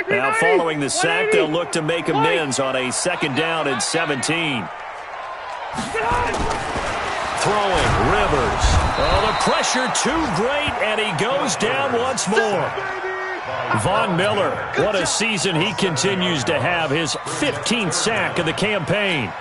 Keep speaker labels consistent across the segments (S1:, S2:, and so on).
S1: Now following the sack, they'll look to make amends on a 2nd down and 17. Throwing, Rivers. Oh, the pressure too great, and he goes down once more. Von Miller, what a season he continues to have, his 15th sack of the campaign.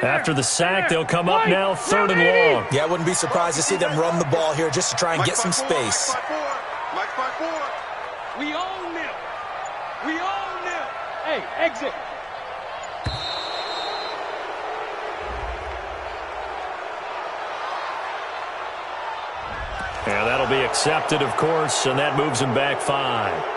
S1: After the sack, they'll come up now 3rd and long.
S2: Yeah, I wouldn't be surprised to see them run the ball here just to try and get some space.
S3: We own them. We own them. Hey, exit.
S1: Yeah, that'll be accepted, of course, and that moves him back 5.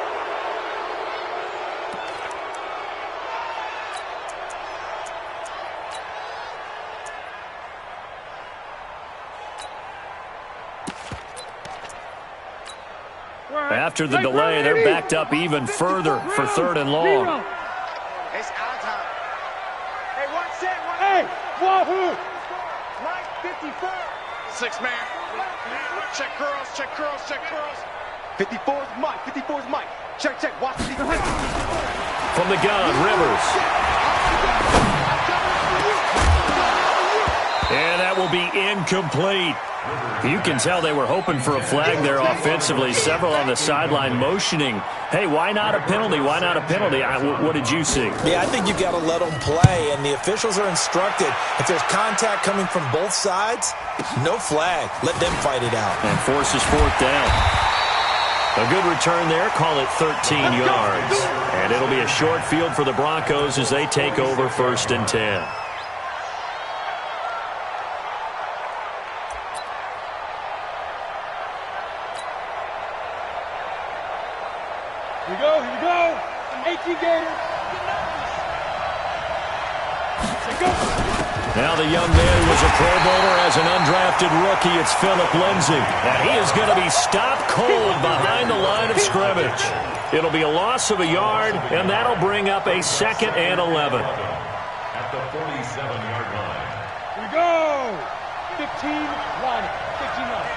S1: After the delay, they're backed up even further for 3rd and long.
S3: It's our time. Hey, one set, one. Hey, wahoo! Mike, 54. 6-man. Check curls, check curls, check curls. 54's Mike, 54's Mike. Check, check, watch the
S1: From the gun, Rivers. And that will be incomplete. You can tell they were hoping for a flag there offensively. Several on the sideline motioning, hey, why not a penalty? Why not a penalty? What did you see?
S2: Yeah, I think you've got to let them play, and the officials are instructed. If there's contact coming from both sides, no flag. Let them fight it out.
S1: And forces 4th down. A good return there. Call it 13 yards. And it'll be a short field for the Broncos as they take over 1st and 10.
S3: Here we go. 18 Gators.
S1: Now the young man who was a Pro Bowler as an undrafted rookie, it's Philip Lindsay. And he is going to be stopped cold behind the line of scrimmage. It'll be a loss of a yard, and that'll bring up a 2nd and 11.
S4: At the 47-yard line.
S3: Here we go. 15 line. 15 line.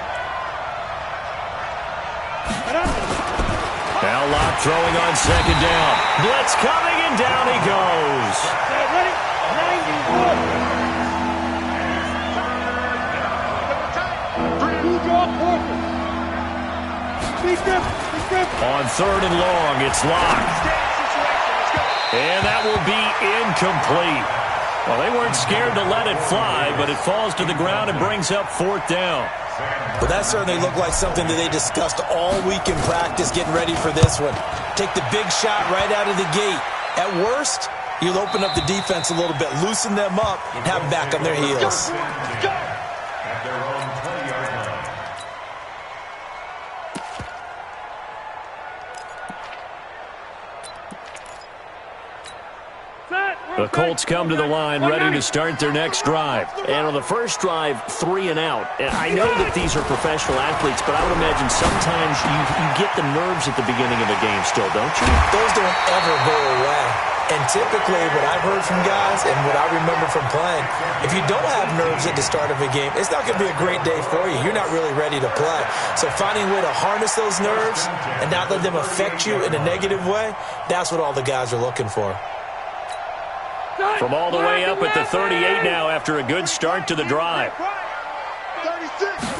S1: Now Locke throwing on 2nd down. Blitz coming, and down he goes.
S3: Ready? 91.
S1: On 3rd and long, it's Locke. And that will be incomplete. Well, they weren't scared to let it fly, but it falls to the ground and brings up 4th down.
S2: But that certainly looked like something that they discussed all week in practice getting ready for this one. Take the big shot right out of the gate. At worst, you'll open up the defense a little bit, loosen them up, and have them back on their heels.
S4: At their own 20-yard line.
S1: The Colts come to the line ready to start their next drive. And on the first drive, 3 and out. And I know that these are professional athletes, but I would imagine sometimes you get the nerves at the beginning of a game still, don't you?
S2: Those don't ever go away. And typically what I've heard from guys and what I remember from playing, if you don't have nerves at the start of a game, it's not going to be a great day for you. You're not really ready to play. So finding a way to harness those nerves and not let them affect you in a negative way, that's what all the guys are looking for.
S1: From all the way up at the 38 now after a good start to the drive.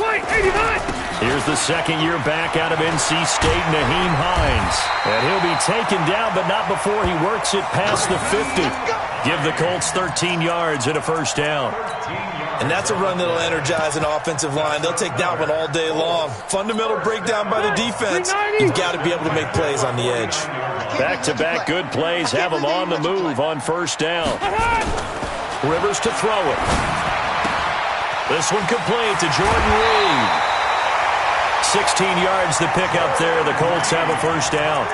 S3: 89.
S1: Here's the 2nd-year back out of NC State, Naheem Hines. And he'll be taken down, but not before he works it past the 50. Give the Colts 13 yards and a 1st down.
S2: And that's a run that'll energize an offensive line. They'll take that one all day long. Fundamental breakdown by the defense. You've got to be able to make plays on the edge.
S1: Back-to-back good plays have them on the move on 1st down. Rivers to throw it. This one complete to Jordan Reed. 16 yards to pick up there. The Colts have a 1st down.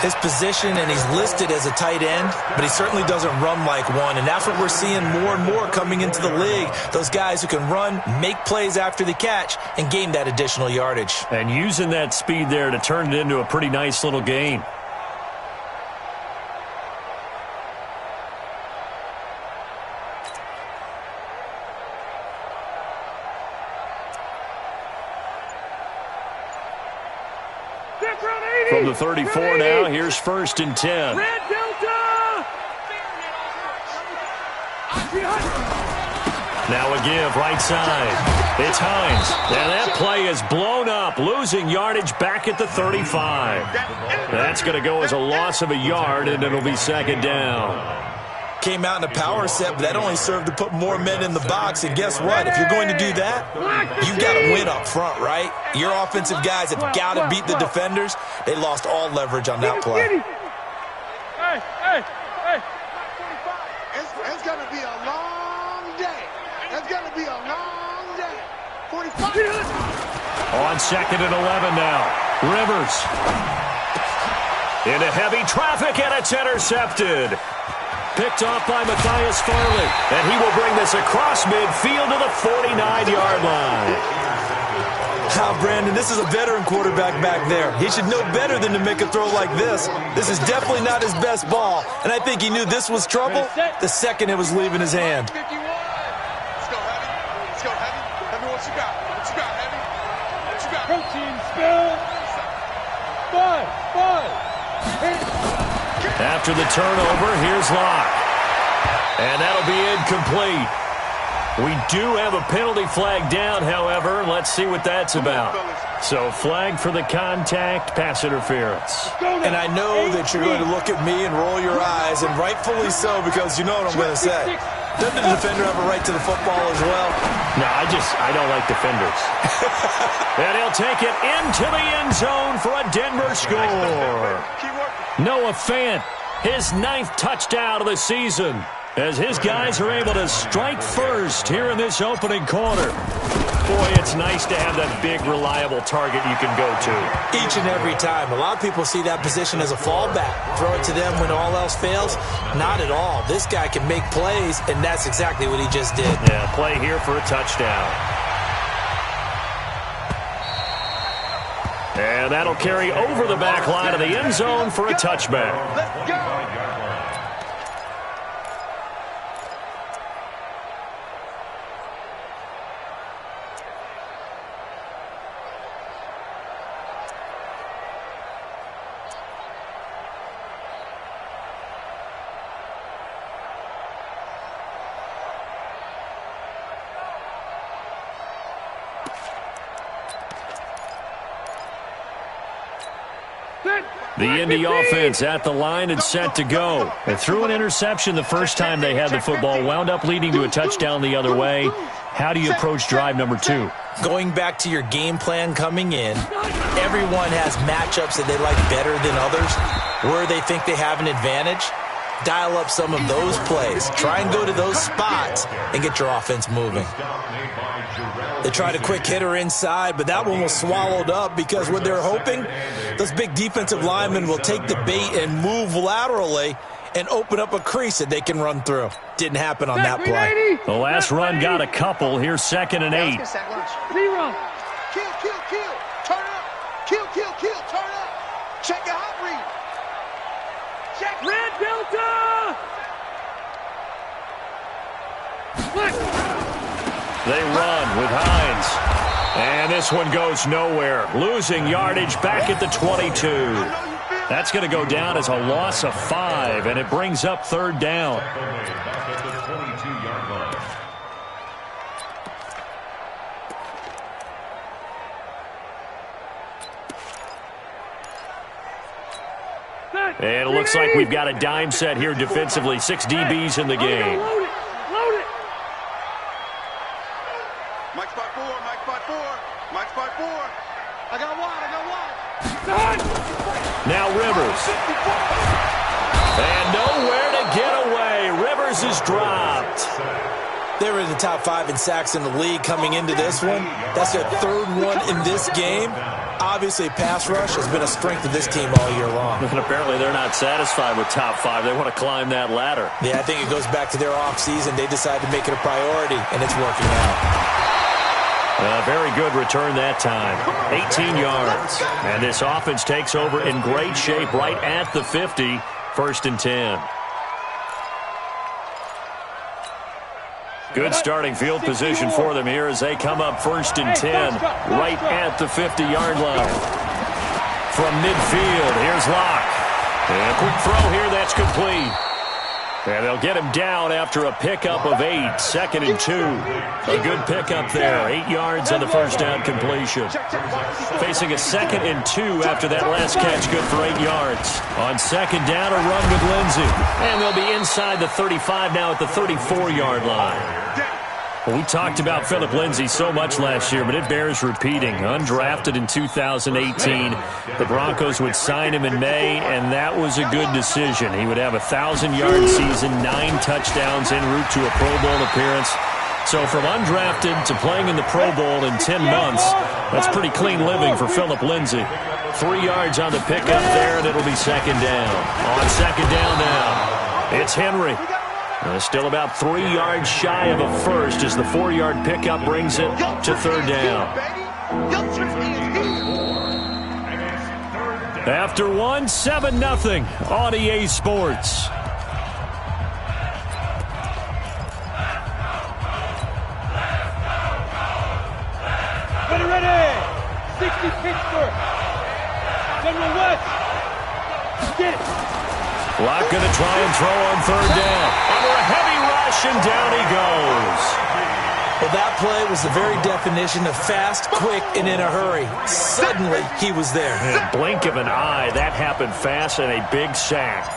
S2: his position, and he's listed as a tight end, but he certainly doesn't run like one, and that's what we're seeing more and more coming into the league. Those guys who can run, make plays after the catch, and gain that additional yardage.
S1: And using that speed there to turn it into a pretty nice little gain. From the 34 now, here's 1st and 10.
S3: Red Delta!
S1: Now a give, right side. It's Hines. And that play is blown up, losing yardage back at the 35. That's going to go as a loss of a yard, and it'll be 2nd down.
S2: Came out in a power set, but that only served to put more men in the box. And guess what? If you're going to do that, you've got to win up front, right? Your offensive guys have got to beat the defenders. They lost all leverage on that play.
S3: Hey. It's going to be a long day. It's going to be a long day. 45.
S1: On 2nd and 11 now. Rivers. Into heavy traffic, and it's intercepted. Picked off by Matthias Farley, and he will bring this across midfield to the 49-yard line.
S2: Brandon, this is a veteran quarterback back there. He should know better than to make a throw like this. This is definitely not his best ball, and I think he knew this was trouble the second it was leaving his hand.
S3: Let's go, Heavy. Let's go, Heavy. Heavy, what you got? What you got, Heavy? What you got? Protein spill. 5.
S1: After the turnover, here's Locke. And that'll be incomplete. We do have a penalty flag down, however. Let's see what that's about. So flag for the contact, pass interference.
S2: And I know that you're going to look at me and roll your eyes, and rightfully so, because you know what I'm going to say. Doesn't the defender have a right to the football as well?
S1: No, I don't like defenders. And he'll take it into the end zone for a Denver score. Noah Fant, his 9th touchdown of the season, as his guys are able to strike first here in this opening quarter. Boy, it's nice to have that big, reliable target you can go to.
S2: Each and every time. A lot of people see that position as a fallback. Throw it to them when all else fails. Not at all. This guy can make plays, and that's exactly what he just did.
S1: Yeah, play here for a touchdown. And that'll carry over the back line of the end zone for a touchback.
S3: Let's go.
S1: The Indy offense at the line and set to go. They threw an interception the first time they had the football, wound up leading to a touchdown the other way. How do you approach drive number 2?
S2: Going back to your game plan coming in, everyone has matchups that they like better than others, where they think they have an advantage. Dial up some of those plays. Try and go to those spots and get your offense moving. They tried a quick hitter inside, but that one was swallowed up because what they're hoping, those big defensive linemen will take the bait and move laterally and open up a crease that they can run through. Didn't happen on that play.
S1: The last run got a couple. Here's 2nd and 8.
S3: Zero. Kill. Turn up. Kill. Turn up. Check a hot read. Check. Red Delta.
S1: They run with Hines. And this one goes nowhere. Losing yardage back at the 22. That's going to go down as a loss of 5, and it brings up 3rd down.
S4: Back at the 22-yard line.
S1: And it looks like we've got a dime set here defensively. 6 DBs in the game.
S3: Load it. Mike's by 4. I got one.
S1: Now Rivers. And nowhere to get away. Rivers is dropped.
S2: They were in the top 5 in sacks in the league coming into this one. That's their 3rd one in this game. Obviously, pass rush has been a strength of this team all year long.
S1: And apparently they're not satisfied with top 5. They want to climb that ladder.
S2: Yeah, I think it goes back to their offseason. They decided to make it a priority, and it's working out.
S1: A very good return that time. 18 yards. And this offense takes over in great shape right at the 50. 1st and 10. Good starting field position for them here as they come up 1st and 10 right at the 50-yard line. From midfield, here's Locke. And a quick throw here, that's complete. And they'll get him down after a pickup of 8, 2nd and 2. A good pickup there, 8 yards on the first down completion. Facing a 2nd and 2 after that last catch, good for 8 yards. On 2nd down, a run with Lindsey. And they'll be inside the 35 now at the 34-yard line. Well, we talked about Philip Lindsey so much last year, but it bears repeating. Undrafted in 2018, the Broncos would sign him in May, and that was a good decision. He would have a 1,000-yard season, 9 touchdowns en route to a Pro Bowl appearance. So from undrafted to playing in the Pro Bowl in 10 months, that's pretty clean living for Philip Lindsey. 3 yards on the pickup there, and it'll be 2nd down. On 2nd down now, it's Henry. Still about 3 yards shy of a first as the 4-yard pickup brings it to 3rd down. After one, 7-0 on EA Sports.
S4: Ready! 60 Pittsburgh. General West. Get it.
S1: Locke going to try and throw on 3rd down. Under a heavy rush, and down he goes.
S2: Well, that play was the very definition of fast, quick, and in a hurry. Suddenly, he was there.
S1: In a blink of an eye, that happened fast, and a big sack.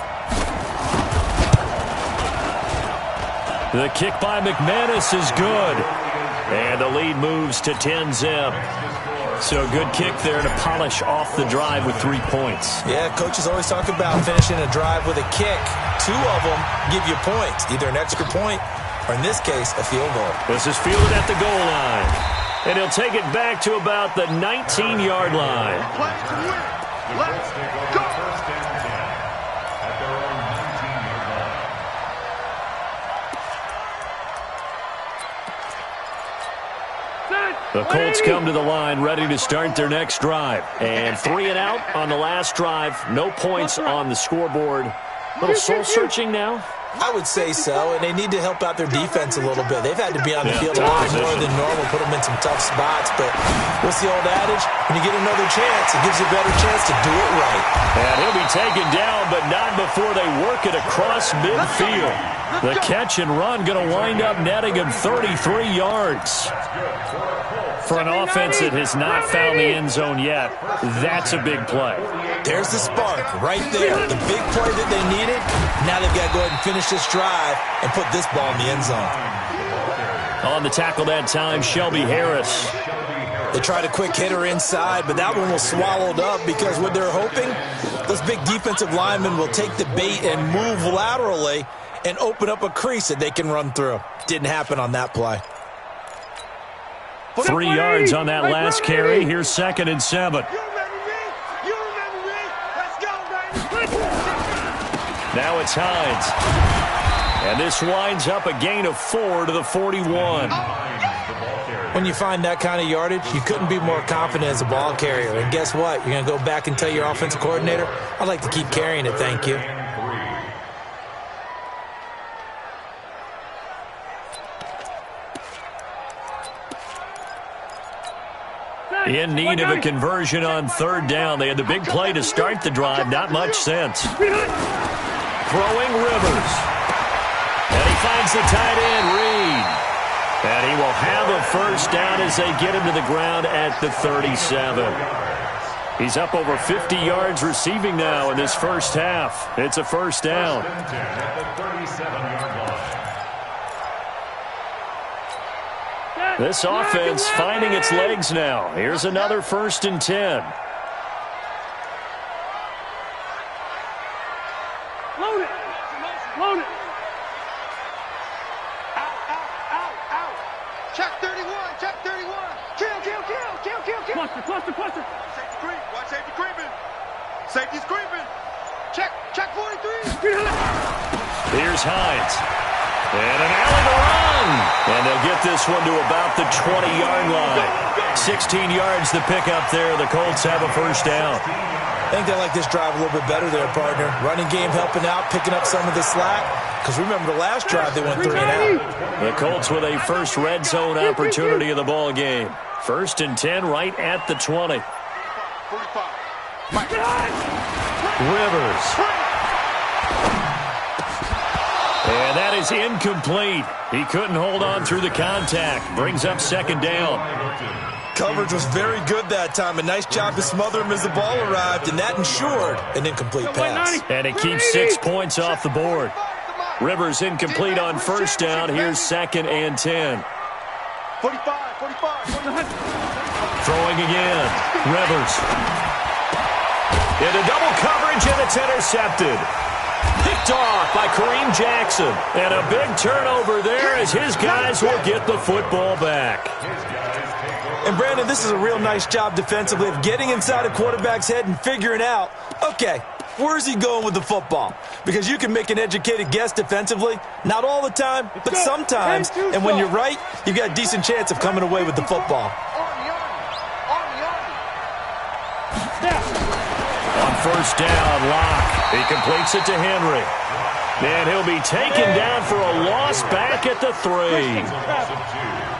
S1: The kick by McManus is good. And the lead moves to 10-zip. So a good kick there to polish off the drive with 3 points.
S2: Yeah, coaches always talk about finishing a drive with a kick. 2 of them give you points, either an extra point or, in this case, a field goal.
S1: This is fielded at the goal line. And he'll take it back to about the 19-yard line.
S3: Let's go.
S1: The Colts come to the line ready to start their next drive. And 3 and out on the last drive. No points on the scoreboard. A little soul-searching now?
S2: I would say so, and they need to help out their defense a little bit. They've had to be on the field a lot more than normal, put them in some tough spots. But what's the old adage? When you get another chance, it gives you a better chance to do it right.
S1: And he'll be taken down, but not before they work it across midfield. The catch and run going to wind up netting him 33 yards. For an offense that has not found the end zone yet, that's a big play.
S2: There's the spark right there. The big play that they needed. Now they've got to go ahead and finish this drive and put this ball in the end zone.
S1: On the tackle that time, Shelby Harris.
S2: They tried a quick hitter inside, but that one was swallowed up because what they're hoping, those big defensive linemen will take the bait and move laterally and open up a crease that they can run through. Didn't happen on that play.
S1: 3 yards on that last carry. Here's 2nd and 7. Now it's Hines. And this winds up a gain of 4 to the 41.
S2: When you find that kind of yardage, you couldn't be more confident as a ball carrier. And guess what? You're going to go back and tell your offensive coordinator, I'd like to keep carrying it, thank you.
S1: In need of a conversion on 3rd down. They had the big play to start the drive. Not much sense. Throwing Rivers. And he finds the tight end, Reed. And he will have a first down as they get him to the ground at the 37. He's up over 50 yards receiving now in this first half. It's a first down. This offense finding its legs now. Here's another 1st and 10.
S4: Load it. Load it.
S3: Check 31. Check 31. Kill.
S4: Cluster.
S3: Safety creeping. Safety's creeping. Check 43.
S1: Here's Hines. And an alley to run. And they'll get this one to about the 20-yard line. 16 yards to pick up there. The Colts have a first down.
S2: I think they like this drive a little bit better there, partner. Running game helping out, picking up some of the slack. Because remember the last drive, they went 3 and out.
S1: The Colts with a first red zone opportunity of the ball game. 1st and 10 right at the 20.
S3: 45.
S1: Rivers. And that is incomplete. He couldn't hold on through the contact. Brings up 2nd down.
S2: Coverage was very good that time. A nice job to smother him as the ball arrived, and that ensured an incomplete pass.
S1: And it keeps 6 points off the board. Rivers incomplete on first down. Here's 2nd and 10.
S3: 45.
S1: Throwing again. Rivers. Into double coverage, and it's intercepted. Picked off by Kareem Jackson. And a big turnover there as his guys will get the football back.
S2: And, Brandon, this is a real nice job defensively of getting inside a quarterback's head and figuring out, okay, where's he going with the football? Because you can make an educated guess defensively. Not all the time, but sometimes. And when you're right, you've got a decent chance of coming away with the football.
S1: On first down, Locke. He completes it to Henry. And he'll be taken down for a loss back at the 3.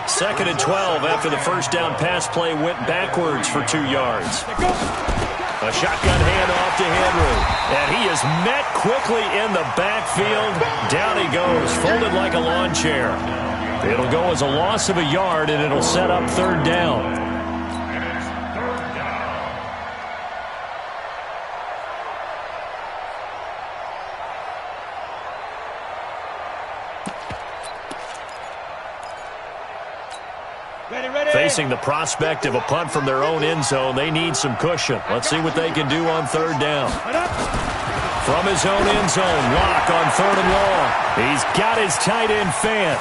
S1: 2nd and 12 after the first down pass play went backwards for 2 yards. A shotgun handoff to Henry. And he is met quickly in the backfield. Down he goes, folded like a lawn chair. It'll go as a loss of a yard, and it'll set up 3rd down. Facing the prospect of a punt from their own end zone, they need some cushion. Let's see what they can do on 3rd down. From his own end zone, Locke on 3rd and long. He's got his tight end Fant.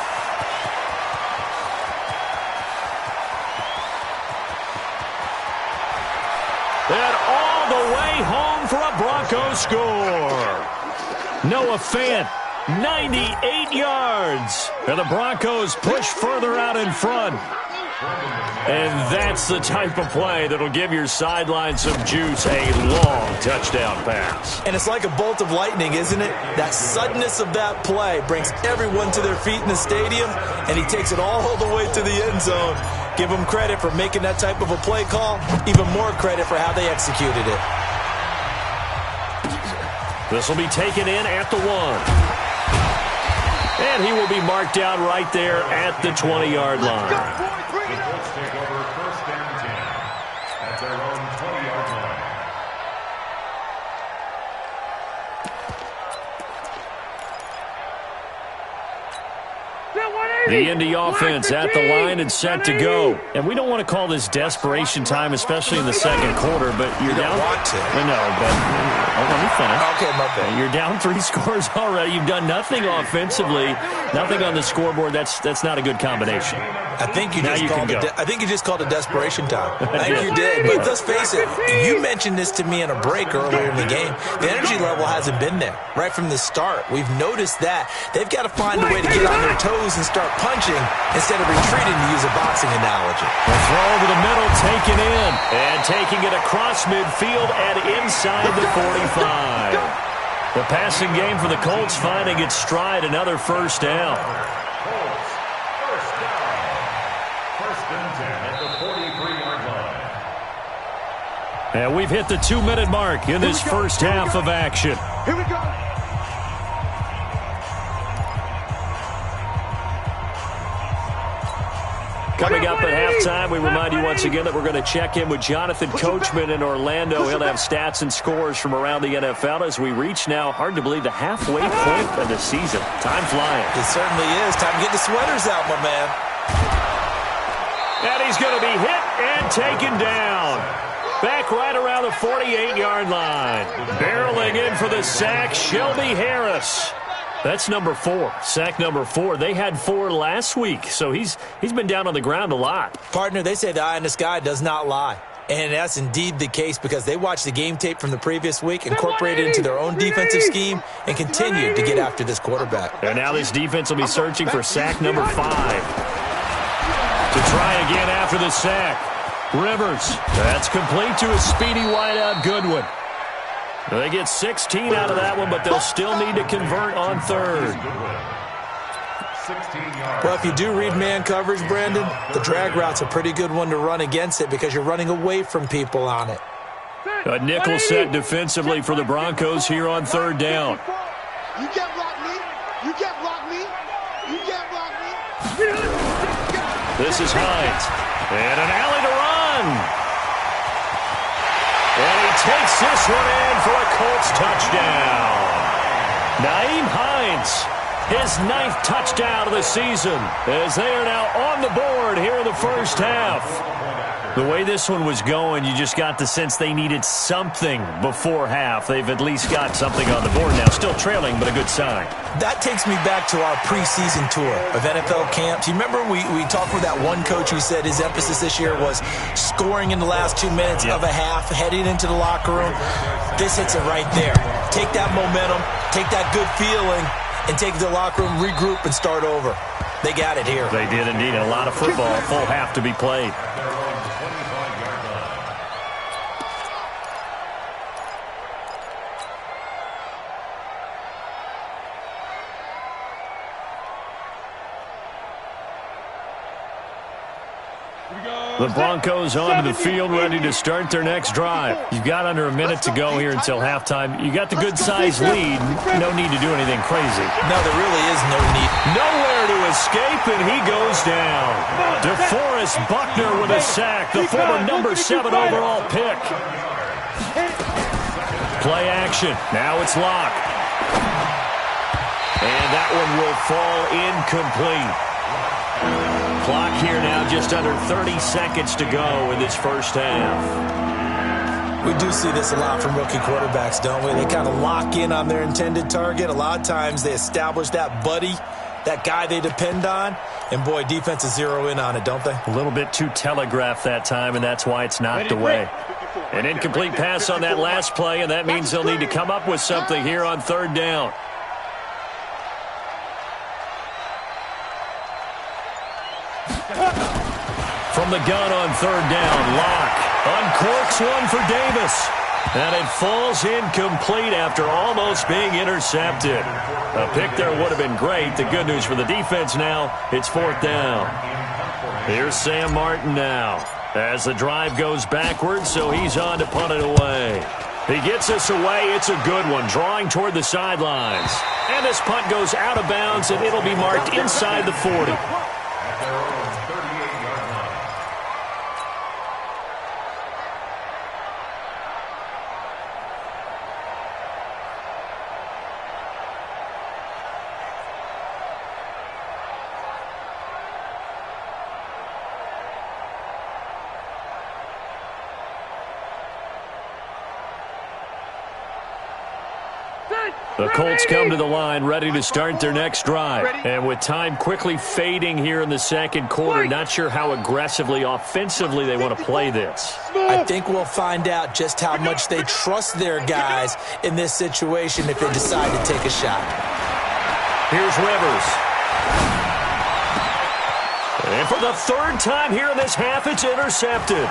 S1: And all the way home for a Broncos score. Noah Fant, 98 yards. And the Broncos push further out in front. And that's the type of play that'll give your sideline some juice, a long touchdown pass.
S2: And it's like a bolt of lightning, isn't it? That suddenness of that play brings everyone to their feet in the stadium, and he takes it all the way to the end zone. Give him credit for making that type of a play call, even more credit for how they executed it.
S1: This will be taken in at the 1. And he will be marked down right there at the 20-yard line.
S5: Take over 1st and 10 at their own 20-yard line.
S1: The Indy offense at the line and set to go. And we don't want to call this desperation time, especially in the 2nd quarter, but you're down.
S2: Want to.
S1: I know, but let me finish.
S2: Okay, my bad.
S1: You're down 3 scores already. You've done nothing offensively, nothing on the scoreboard. That's not a good combination.
S2: I think you just called it desperation time. I think you did. But let's face it, you mentioned this to me in a break earlier in the game. The energy level hasn't been there right from the start. We've noticed that. They've got to find a way to get on their toes and start punching instead of retreating, to use a boxing analogy.
S1: The throw over the middle, taken in, and taking it across midfield and inside the 45. The passing game for the Colts finding its stride, another first down.
S5: First down. 1st and 10 at the 43-yard line.
S1: And we've hit the 2-minute mark in this first half of action.
S3: Here we go.
S1: Coming up at halftime, we remind you once again that we're going to check in with Jonathan Coachman in Orlando. He'll have stats and scores from around the NFL as we reach now, hard to believe, the halfway point of the season. Time flying.
S2: It certainly is. Time to get the sweaters out, my man.
S1: And he's going to be hit and taken down. Back right around the 48-yard line. Barreling in for the sack, Shelby Harris. That's number 4, sack number 4. They had 4 last week, so he's been down on the ground a lot.
S2: Partner, they say the eye in the sky does not lie. And that's indeed the case because they watched the game tape from the previous week, incorporated it into their own defensive scheme, and continued to get after this quarterback.
S1: And now this defense will be searching for sack number 5. To try again after the sack. Rivers. That's complete to a speedy wideout Goodwin. They get 16 out of that one, but they'll still need to convert on third.
S2: Well, if you do read man coverage, Brandon, the drag route's a pretty good one to run against it because you're running away from people on it.
S1: A nickel set defensively for the Broncos here on third down.
S3: You can't block me. You can't block me. You can't block me.
S1: This is Hines. And an alley to run. And he takes this one in for a Colts touchdown. Nyheim Hines, his 9th touchdown of the season, as they are now on the board here in the first half. The way this one was going, you just got the sense they needed something before half. They've at least got something on the board now. Still trailing, but a good sign.
S2: That takes me back to our preseason tour of NFL camps. You remember we talked with that one coach who said his emphasis this year was scoring in the last 2 minutes of a half, heading into the locker room. This hits it right there. Take that momentum, take that good feeling, and take the locker room, regroup, and start over. They got it here.
S1: They did indeed. A lot of football, full half to be played. The Broncos onto the field, ready to start their next drive. You've got under a minute to go here until halftime. You got the good-sized lead. No need to do anything crazy.
S2: No, there really is no need.
S1: Nowhere to escape, and he goes down. DeForest Buckner with a sack, the former number 7 overall pick. Play action. Now it's Locke. And that one will fall incomplete. Clock here now, just under 30 seconds to go in this first half.
S2: We do see this a lot from rookie quarterbacks, don't we? They kind of lock in on their intended target. A lot of times they establish that buddy, that guy they depend on, and boy, defenses zero in on it, don't they?
S1: A little bit too telegraphed that time, and that's why it's knocked away. An incomplete pass on that last play, and that means they'll need to come up with something here on third down. From the gun on third down, Locke uncorks one for Davis. And it falls incomplete after almost being intercepted. A pick there would have been great. The good news for the defense now, it's fourth down. Here's Sam Martin now as the drive goes backwards, so he's on to punt it away. He gets us away. It's a good one, drawing toward the sidelines. And this punt goes out of bounds, and it'll be marked inside the 40. The Colts come to the line, ready to start their next drive. And with time quickly fading here in the second quarter, not sure how aggressively, offensively they want to play this.
S2: I think we'll find out just how much they trust their guys in this situation if they decide to take a shot.
S1: Here's Rivers. And for the third time here in this half, it's intercepted.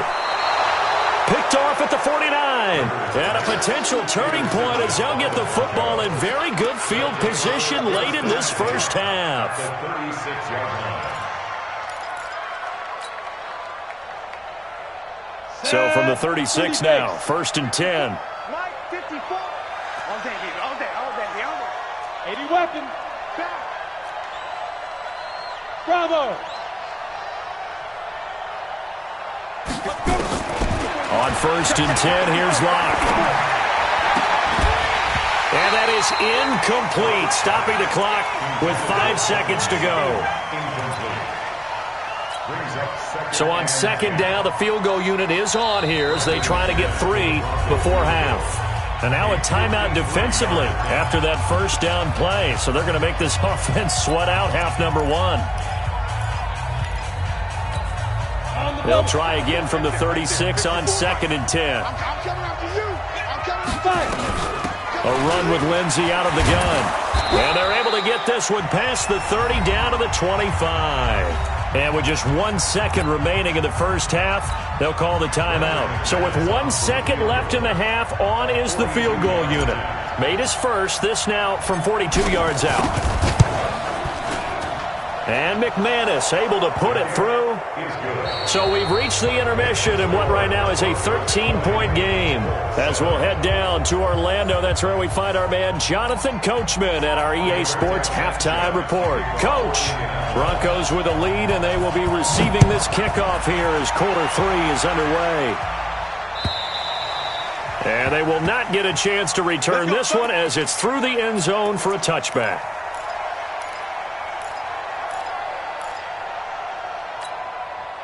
S1: Picked off at the 49. And a potential turning point as they'll get the football in very good field position late in this first half. So from the 36 now, 1st and 10.
S4: Mike 54. All day, baby. All day, all day, all day. 80 weapons. Back. Bravo.
S1: On 1st and 10, here's Locke. And that is incomplete, stopping the clock with 5 seconds to go. So on 2nd down, the field goal unit is on here as they try to get 3 before half. And now a timeout defensively after that 1st down play. So they're going to make this offense sweat out half number 1. They'll try again from the 36 on 2nd and 10.
S3: I'm coming after you. I'm coming after you.
S1: A run with Lindsey out of the gun. And they're able to get this one past the 30 down to the 25. And with just 1 second remaining in the first half, they'll call the timeout. So with 1 second left in the half, on is the field goal unit. Made his first, this now from 42 yards out. And McManus able to put it through. So we've reached the intermission in what right now is a 13-point game. As we'll head down to Orlando, that's where we find our man Jonathan Coachman at our EA Sports Halftime Report. Coach, Broncos with a lead, and they will be receiving this kickoff here as quarter 3 is underway. And they will not get a chance to return this one as it's through the end zone for a touchback.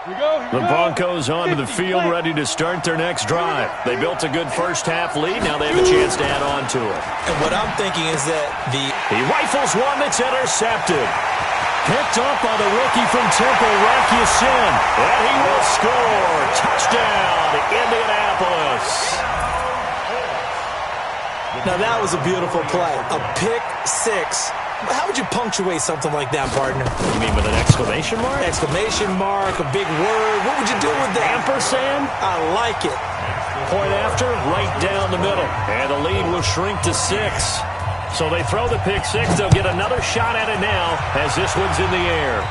S1: The Broncos onto the field, ready to start their next drive. They built a good first half lead. Now they have a chance to add on to it.
S2: And what I'm thinking is that
S1: he rifles one that's intercepted. Picked up by the rookie from Temple, Rakiusin. And he will score. Touchdown, Indianapolis.
S2: Now that was a beautiful play. A pick six. How would you punctuate something like that, partner?
S1: You mean with an exclamation mark?
S2: Exclamation mark, a big word. What would you do with that?
S1: Ampersand?
S2: I like it.
S1: Point after, right down the middle. And the lead will shrink to 6. So they throw the pick six. They'll get another shot at it now as this one's in the air.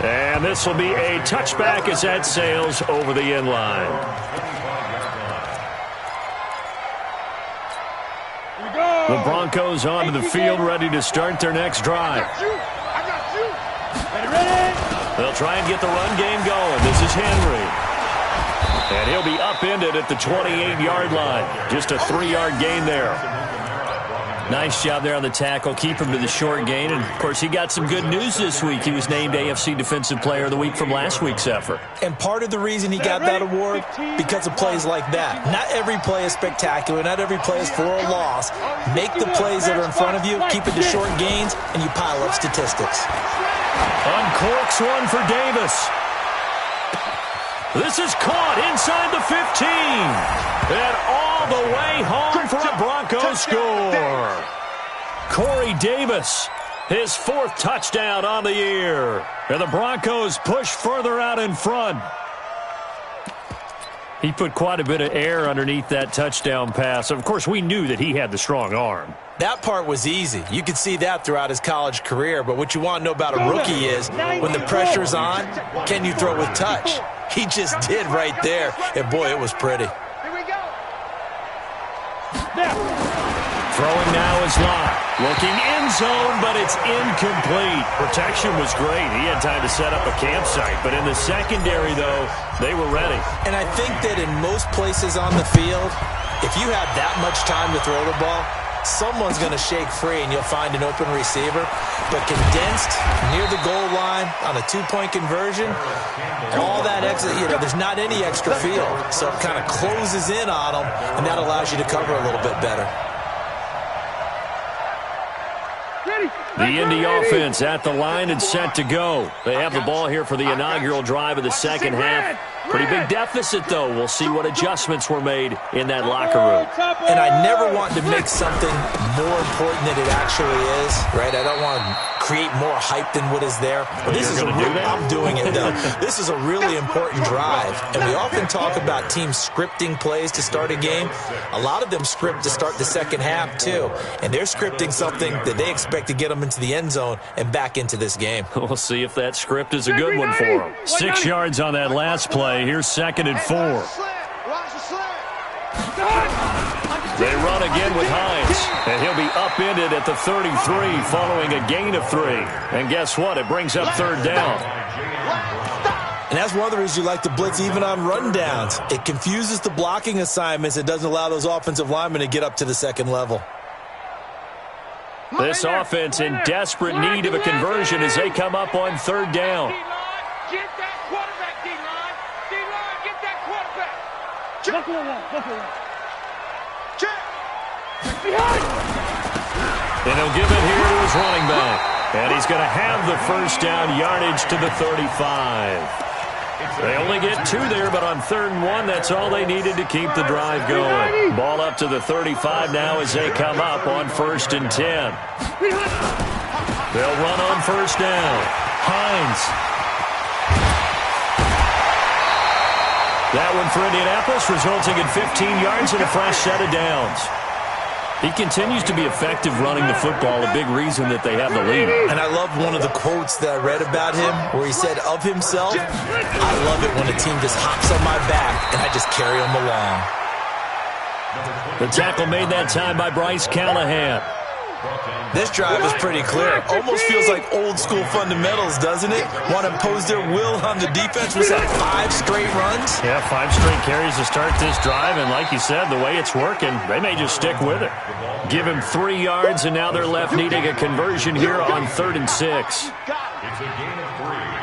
S1: And this will be a touchback as that sails over the end line. The Broncos onto the field, ready to start their next drive.
S3: I got you.
S4: Ready?
S1: They'll try and get the run game going. This is Henry. And he'll be upended at the 28-yard line. Just a 3-yard gain there. Nice job there on the tackle. Keep him to the short gain. And, of course, he got some good news this week. He was named AFC Defensive Player of the Week from last week's effort.
S2: And part of the reason he got that award, because of plays like that. Not every play is spectacular. Not every play is for a loss. Make the plays that are in front of you, keep it to short gains, and you pile up statistics.
S1: Uncorks one for Davis. This is caught inside the 15. And all the way home for a Broncos score. Corey Davis, his 4th touchdown on the year. And the Broncos push further out in front. He put quite a bit of air underneath that touchdown pass. Of course, we knew that he had the strong arm.
S2: That part was easy. You could see that throughout his college career. But what you want to know about a rookie is when the pressure's on, can you throw with touch? He just did right there. And, boy, it was pretty.
S3: Here we go.
S1: Throwing now is Lott. Looking end zone, but it's incomplete. Protection was great. He had time to set up a campsite. But in the secondary, though, they were ready.
S2: And I think that in most places on the field, if you have that much time to throw the ball, someone's going to shake free and you'll find an open receiver. But condensed near the goal line on a 2-point conversion, all that extra, there's not any extra field. So it kind of closes in on them, and that allows you to cover a little bit better.
S1: The Indy offense at the line and set to go. They have the ball here for the inaugural drive of the second half. Pretty big deficit, though. We'll see what adjustments were made in that locker room.
S2: And I never want to make something more important than it actually is, right? I don't want to create more hype than what is there. But this is I'm doing it, though. This is a really important drive. And we often talk about teams scripting plays to start a game. A lot of them script to start the second half, too. And they're scripting something that they expect to get them into the end zone and back into this game.
S1: We'll see if that script is a good one for them. 6 yards on that last play. Here's 2nd and 4. They run again with Hines, and he'll be upended at the 33 following a gain of 3. And guess what? It brings up 3rd down.
S2: And that's one of the reasons you like to blitz even on rundowns. It confuses the blocking assignments. It doesn't allow those offensive linemen to get up to the second level.
S1: This offense in desperate need of a conversion as they come up on 3rd down.
S3: Get that quarterback, D-line. D-line, get that quarterback.
S1: And he'll give it here to his running back. And he's going to have the first down, yardage to the 35. They only get 2 there, but on 3rd and 1, that's all they needed to keep the drive going. Ball up to the 35 now as they come up on 1st and 10. They'll run on 1st down. Hines. That one for Indianapolis, resulting in 15 yards and a fresh set of downs. He continues to be effective running the football, a big reason that they have the lead.
S2: And I love one of the quotes that I read about him where he said of himself, I love it when a team just hops on my back and I just carry them along.
S1: The tackle made that time by Bryce Callahan.
S2: This drive is pretty clear. Almost feels like old school fundamentals, doesn't it? Want to impose their will on the defense. Was that 5 straight runs?
S1: Yeah, 5 straight carries to start this drive, and like you said, the way it's working, they may just stick with it. Give him 3 yards, and now they're left needing a conversion here on 3rd and 6.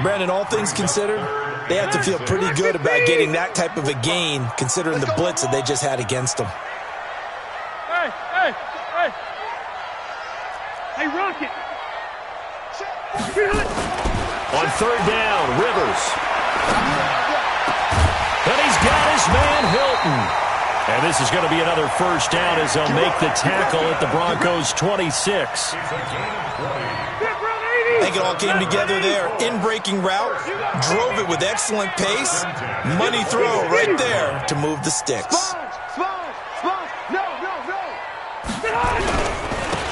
S2: Brandon, all things considered, they have to feel pretty good about getting that type of a gain, considering the blitz that they just had against them.
S4: Hey, Rocket!
S1: On 3rd down, Rivers. And he's got his man, Hilton. And this is going to be another first down as they'll make the tackle at the Broncos' 26.
S2: I think it all came together there. In-breaking route, drove it with excellent pace. Money throw right there to move the sticks.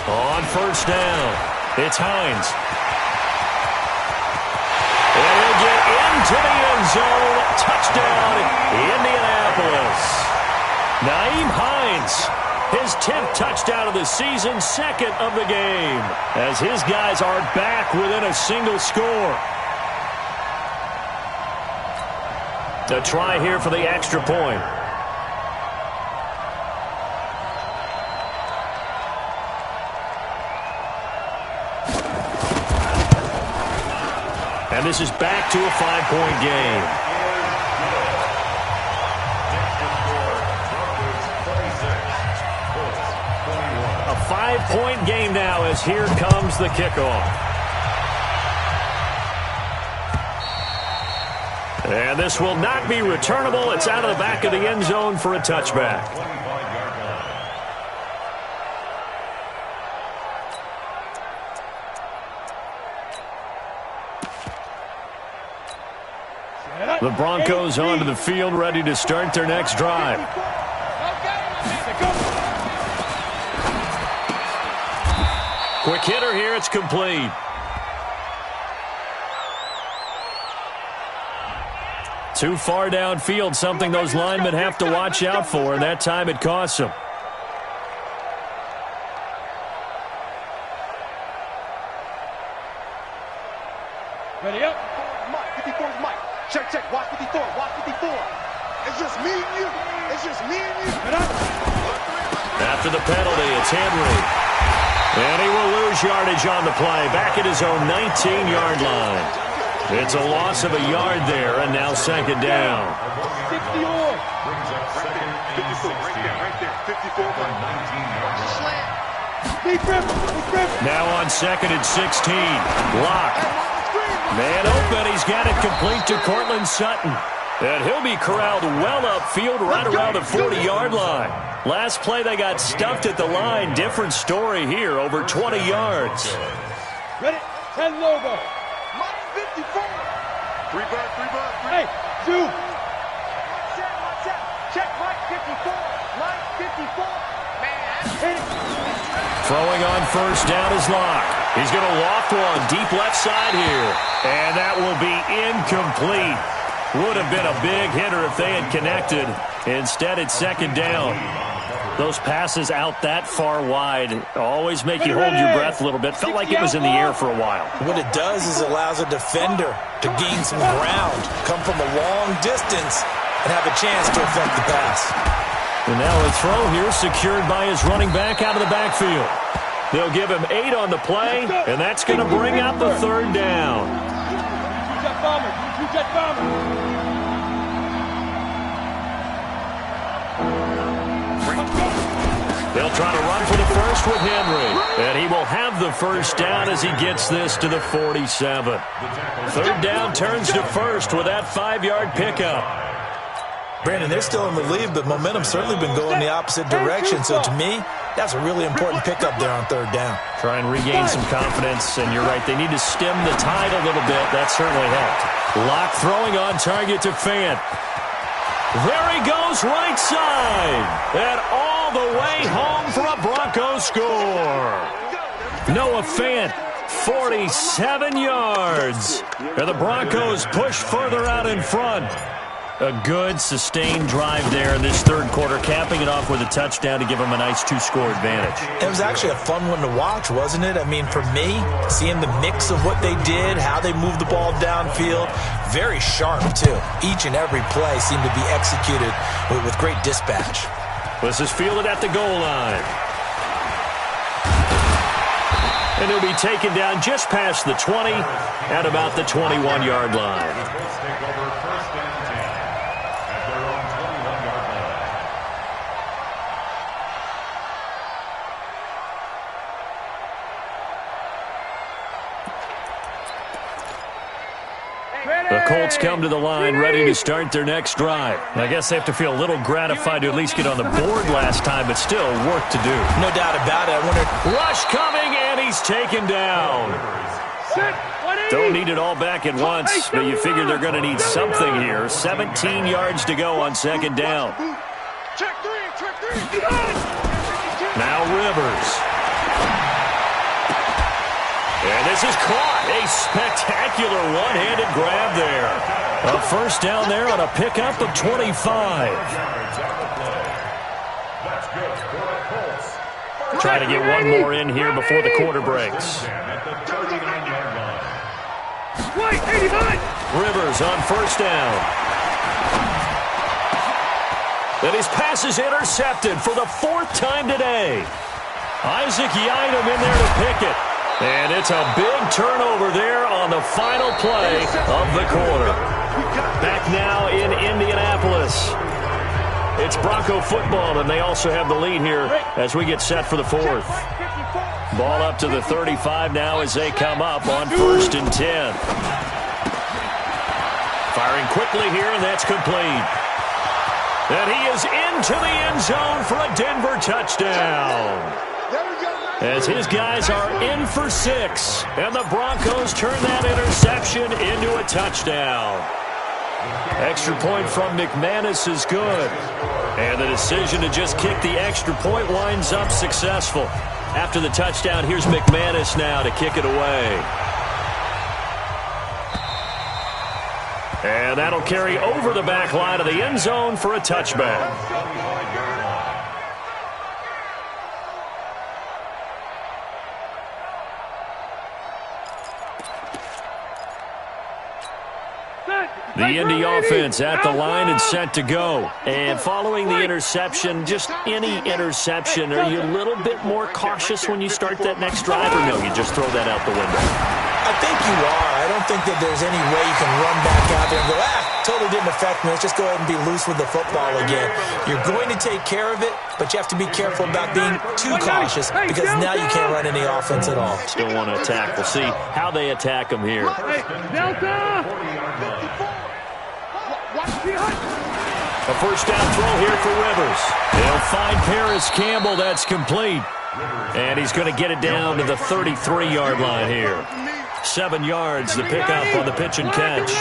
S1: On 1st down, it's Hines. And he'll get into the end zone. Touchdown, Indianapolis. Nyheim Hines, his 10th touchdown of the season, 2nd of the game, as his guys are back within a single score. A try here for the extra point. And this is back to a 5-point game. A 5-point game now as here comes the kickoff. And this will not be returnable. It's out of the back of the end zone for a touchback. The Broncos onto the field, ready to start their next drive. Quick hitter here, it's complete. Too far downfield, something those linemen have to watch out for, and that time it costs them.
S4: Ready up.
S3: Mike, 54 is Mike. Check, check. Watch 54. Watch 54. It's just me and you. It's just me and you.
S1: After the penalty, it's Henry. And he will lose yardage on the play. Back at his own 19-yard line. It's a loss of a yard there, and now 2nd down.
S4: 60 on.
S5: Brings up 2nd and 16.
S3: Right there. 54.
S5: 19 yards.
S1: Now on 2nd and 16. Lock. Man open, he's got it complete to Cortland Sutton. And he'll be corralled well upfield right around the 40-yard line. Last play they got stuffed at the line. Different story here, over 20 yards.
S4: Ready? 10 logo.
S3: Mike 54. 3 bird.
S4: Hey, 2.
S3: Watch out. Check Mike 54. Mike 54. Man.
S4: Hit it.
S1: Throwing on 1st down is Lock. He's going to loft one deep left side here. And that will be incomplete. Would have been a big hitter if they had connected. Instead, it's 2nd down. Those passes out that far wide always make you hold your breath a little bit. Felt like it was in the air for a while.
S2: What it does is allows a defender to gain some ground, come from a long distance, and have a chance to affect the pass.
S1: And now a throw here secured by his running back out of the backfield. They'll give him 8 on the play, and that's going to bring out the 3rd down.
S4: Two-jet bomber. Two-jet bomber.
S1: They'll try to run for the first. first with Henry. And he will have the first down as he gets this to the 47. Third down turns to first with that 5-yard pickup.
S2: Brandon, they're still in the lead, but momentum's certainly been going the opposite direction. So to me, that's a really important pickup there on third down.
S1: Try and regain some confidence, and you're right. They need to stem the tide a little bit. That certainly helped. Lock throwing on target to Fant. There he goes right side. And all the way home for a Broncos score. Noah Fant, 47 yards. And the Broncos push further out in front. A good, sustained drive there in this third quarter, capping it off with a touchdown to give them a nice 2-score advantage.
S2: It was actually a fun one to watch, wasn't it? I mean, for me, seeing the mix of what they did, how they moved the ball downfield, very sharp, too. Each and every play seemed to be executed with great dispatch.
S1: This is fielded at the goal line. And he'll be taken down just past the 20 at about the 21-yard line. The Colts come to the line ready to start their next drive. I guess they have to feel a little gratified to at least get on the board last time, but still work to do.
S2: No doubt about it. I wonder.
S1: Rush coming, and he's taken down. Don't need it all back at once, but you figure they're going to need something here. 17 yards to go on second down. Now Rivers. And this is caught. A spectacular one-handed grab there. A first down there on a pickup of 25. Try to get one more in here before the quarter breaks. Rivers on first down. And his pass is intercepted for the 4th time today. Isaac Yiadom in there to pick it. And it's a big turnover there on the final play of the quarter. Back now in Indianapolis. It's Bronco football, and they also have the lead here as we get set for the 4th. Ball up to the 35 now as they come up on 1st and 10. Firing quickly here, and that's complete. And he is into the end zone for a Denver touchdown. As his guys are in for 6, and the Broncos turn that interception into a touchdown. Extra point from McManus is good. And the decision to just kick the extra point winds up successful. After the touchdown, here's McManus now to kick it away. And that'll carry over the back line of the end zone for a touchback. The Indy offense at the line and set to go. And following the interception, just any interception, are you a little bit more cautious when you start that next drive, or no, you just throw that out the window?
S2: I think you are. I don't think that there's any way you can run back out there and go, totally didn't affect me. Let's just go ahead and be loose with the football again. You're going to take care of it, but you have to be careful about being too cautious because now you can't run any offense at all.
S1: Still want to attack. We'll see how they attack them here.
S4: Delta!
S1: A first down throw here for Rivers. They'll find Paris Campbell. That's complete. And he's going to get it down to the 33-yard line here. 7 yards, the pickup on the pitch and catch.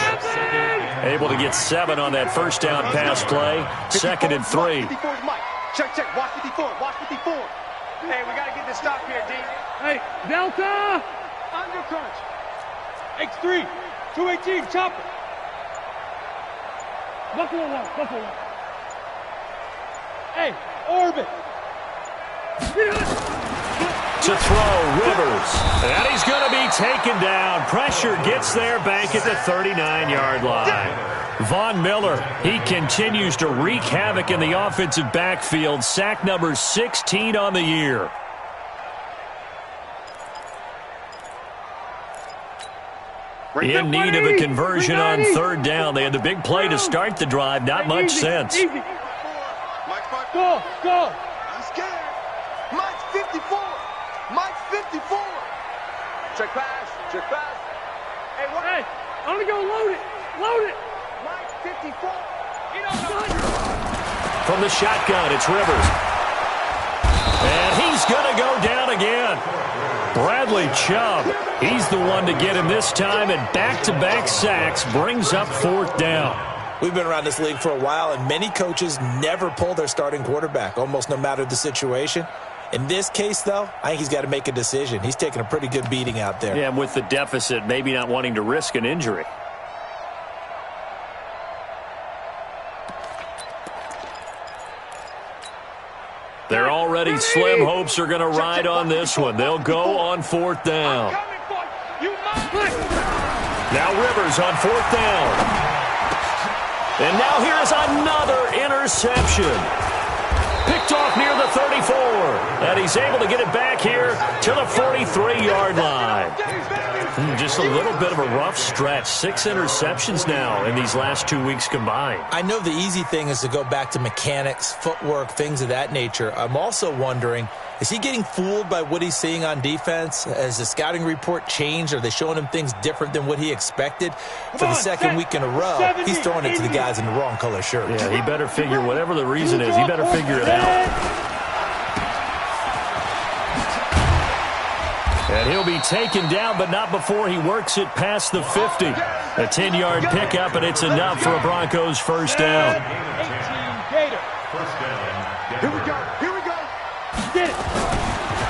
S1: Able to get 7 on that first down pass play. 2nd and 3.
S3: Check. Watch 54. Hey, we got to get this stop here, D.
S4: Hey, Delta!
S3: Under crunch.
S4: X3, 218, chopper. Buffalo 1. Hey, orbit.
S1: To throw, Rivers. And he's going to be taken down. Pressure gets there back at the 39-yard line. Von Miller, he continues to wreak havoc in the offensive backfield. Sack number 16 on the year. In need of a conversion on third down. They had the big play to start the drive. Not much sense.
S4: Go.
S3: I'm scared. Mike's 54. Mike's 54. Check pass. Check pass. Hey, what?
S4: Hey, I'm going to go load it. Load it.
S3: Mike 54.
S1: From the shotgun, it's Rivers. And he's going to go down again. Bradley Chubb, he's the one to get him this time, and back-to-back sacks brings up fourth down.
S2: We've been around this league for a while, and many coaches never pull their starting quarterback, almost no matter the situation. In this case, though, I think he's got to make a decision. He's taking a pretty good beating out there.
S1: Yeah, and with the deficit, maybe not wanting to risk an injury. They're already slim hopes are going to ride on this one. They'll go on fourth down. Now Rivers on fourth down. And now here's another interception. Picked off near the 34. And he's able to get it back here to the 43-yard line. Just a little bit of a rough stretch. 6 interceptions now in these last 2 weeks combined.
S2: I know the easy thing is to go back to mechanics, footwork, things of that nature. I'm also wondering, is he getting fooled by what he's seeing on defense? Has the scouting report changed? Are they showing him things different than what he expected? For the second week in a row, he's throwing it to the guys in the wrong color shirt.
S1: Yeah, he better figure, whatever the reason is, he better figure it out. And he'll be taken down, but not before he works it past the 50. A 10-yard pickup, and it's enough for a Broncos first down.
S3: Here we go. Here we go. Get it.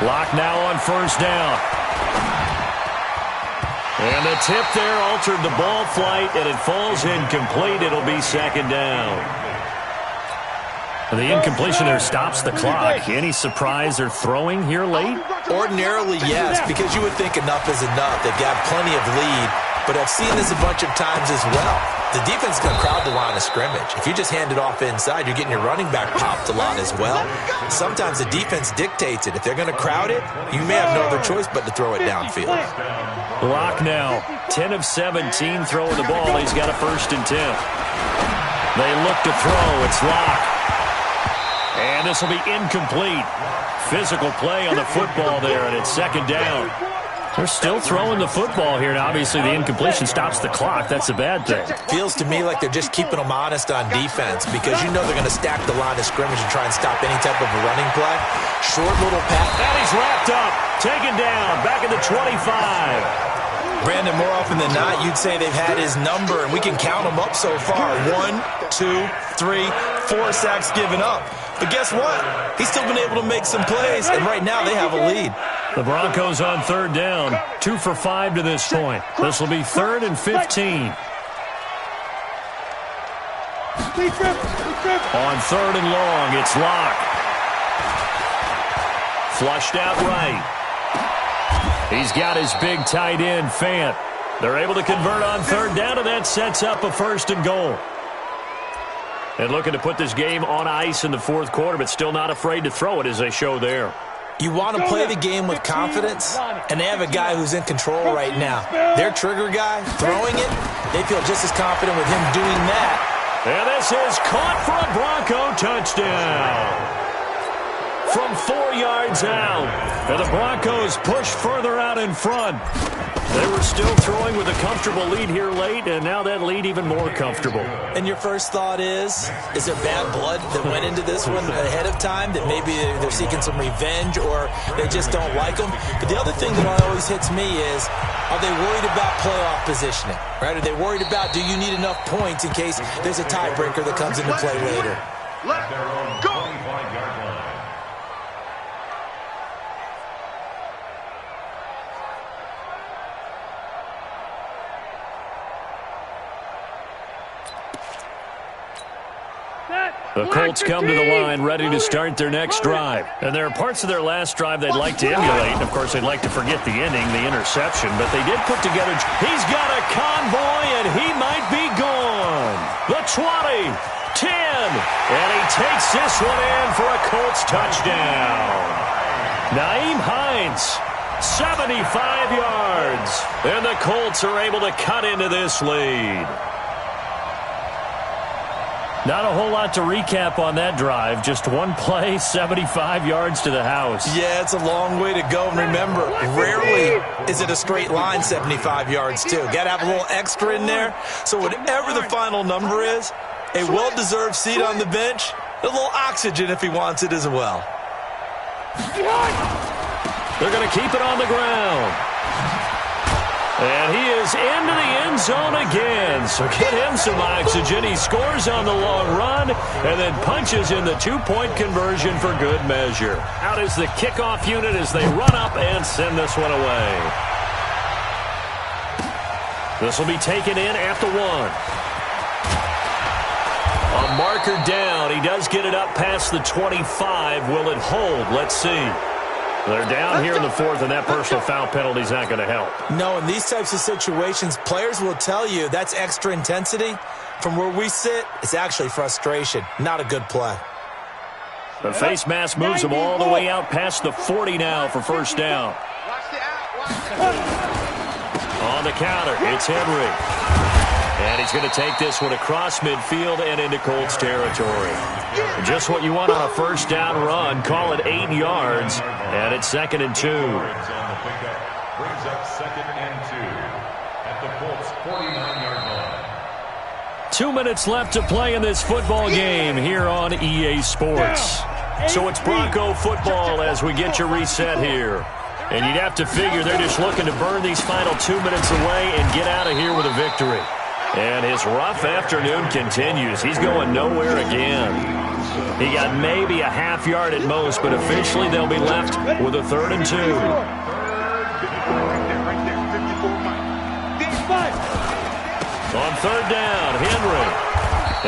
S1: Lock now on first down. And the tip there altered the ball flight, and it falls incomplete. It'll be second down. The incompletion there stops the clock. Any surprise they're throwing here late?
S2: Ordinarily, yes, because you would think enough is enough. They've got plenty of lead, but I've seen this a bunch of times as well. The defense is going to crowd the line of scrimmage. If you just hand it off inside, you're getting your running back popped a lot as well. Sometimes the defense dictates it. If they're going to crowd it, you may have no other choice but to throw it downfield.
S1: Lock now. 10 of 17 throwing the ball. He's got a 1st and 10. They look to throw. It's Lock. And this will be incomplete. Physical play on the football there, and it's second down. They're still throwing the football here, and obviously the incompletion stops the clock. That's a bad thing.
S2: Feels to me like they're just keeping them honest on defense because you know they're going to stack the line of scrimmage and try and stop any type of a running play. Short little pass.
S1: And he's wrapped up, taken down, back at the 25.
S2: Brandon, more often than not, you'd say they've had his number, and we can count them up so far. 1, 2, 3, 4 sacks given up. But guess what? He's still been able to make some plays, and right now they have a lead.
S1: The Broncos on third down, 2 for 5 to this point. This will be 3rd and 15. On 3rd and long, it's Lock. Flushed out right. He's got his big tight end, Fant. They're able to convert on third down, and that sets up a 1st and goal. And looking to put this game on ice in the 4th quarter, but still not afraid to throw it as they show there.
S2: You want to play the game with confidence, and they have a guy who's in control right now. Their trigger guy, throwing it, they feel just as confident with him doing that.
S1: And this is caught for a Bronco touchdown. From 4 yards out, and the Broncos push further out in front. They were still throwing with a comfortable lead here late, and now that lead even more comfortable.
S2: And your first thought is there bad blood that went into this one ahead of time, that maybe they're seeking some revenge or they just don't like them? But the other thing that always hits me is, are they worried about playoff positioning? Right? Are they worried about, do you need enough points in case there's a tiebreaker that comes into play later?
S5: At their own 25-yard line.
S1: The Colts come to the line ready to start their next drive. And there are parts of their last drive they'd like to emulate. And, of course, they'd like to forget the ending, the interception. But they did put together. He's got a convoy, and he might be gone. The 20, 10, and he takes this one in for a Colts touchdown. Nyheim Hines, 75 yards. And the Colts are able to cut into this lead. Not a whole lot to recap on that drive. Just one play, 75 yards to the house.
S2: Yeah, it's a long way to go. And remember, rarely is it a straight line 75 yards, too. Got to have a little extra in there. So whatever the final number is, a well-deserved seat on the bench, a little oxygen if he wants it as well.
S1: They're going to keep it on the ground. And he is into the end zone again. So get him some oxygen. He scores on the long run and then punches in the two-point conversion for good measure. Out is the kickoff unit as they run up and send this one away. This will be taken in at the 1. A marker down. He does get it up past the 25. Will it hold? Let's see. They're down here in the 4th, and that personal foul penalty is not going to help.
S2: No, in these types of situations, players will tell you that's extra intensity. From where we sit, it's actually frustration. Not a good play.
S1: The face mask moves him all the way out past the 40 now for first down. On the counter, it's Henry. And he's going to take this one across midfield and into Colts territory. Just what you want on a first down run. Call it 8 yards. And it's 2nd and 2.
S5: Brings up 2nd and 2 at the Colts 49-yard line.
S1: 2 minutes left to play in this football game here on EA Sports. So it's Bronco football as we get you reset here. And you'd have to figure they're just looking to burn these final 2 minutes away and get out of here with a victory. And his rough afternoon continues. He's going nowhere again. He got maybe a half yard at most, but officially they'll be left with a 3rd and 2. On 3rd down, Henry.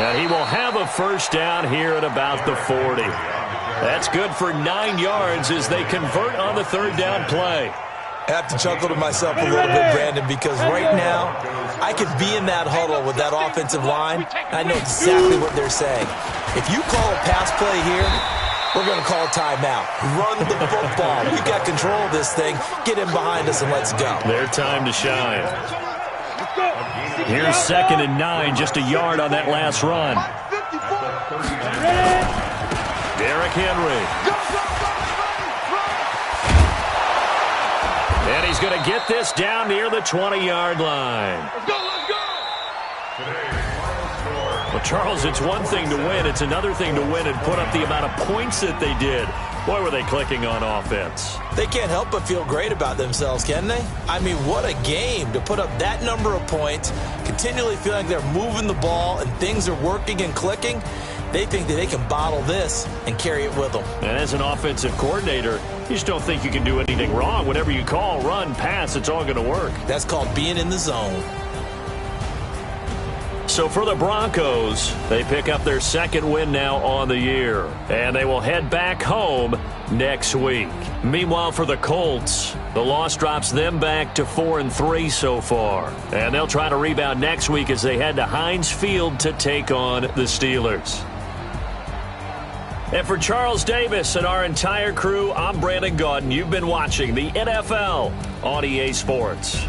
S1: And he will have a first down here at about the 40. That's good for 9 yards as they convert on the 3rd down play.
S2: I have to chuckle to myself a little bit, Brandon, because right now I could be in that huddle with that offensive line, and I know exactly what they're saying. If you call a pass play here, we're going to call a timeout. Run the football. We've got control of this thing. Get him behind us and let's go.
S1: Their time to shine. Here's 2nd and 9, just a yard on that last run. Derrick Henry. And he's going to get this down near the 20-yard line.
S3: Let's go, let's go!
S1: Well, Charles, it's one thing to win. It's another thing to win and put up the amount of points that they did. Boy, were they clicking on offense.
S2: They can't help but feel great about themselves, can they? I mean, what a game to put up that number of points, continually feeling like they're moving the ball and things are working and clicking. They think that they can bottle this and carry it with them.
S1: And as an offensive coordinator, you just don't think you can do anything wrong. Whatever you call, run, pass, it's all going to work.
S2: That's called being in the zone.
S1: So for the Broncos, they pick up their 2nd win now on the year. And they will head back home next week. Meanwhile, for the Colts, the loss drops them back to 4-3 so far. And they'll try to rebound next week as they head to Heinz Field to take on the Steelers. And for Charles Davis and our entire crew, I'm Brandon Gaudin. You've been watching the NFL on EA Sports.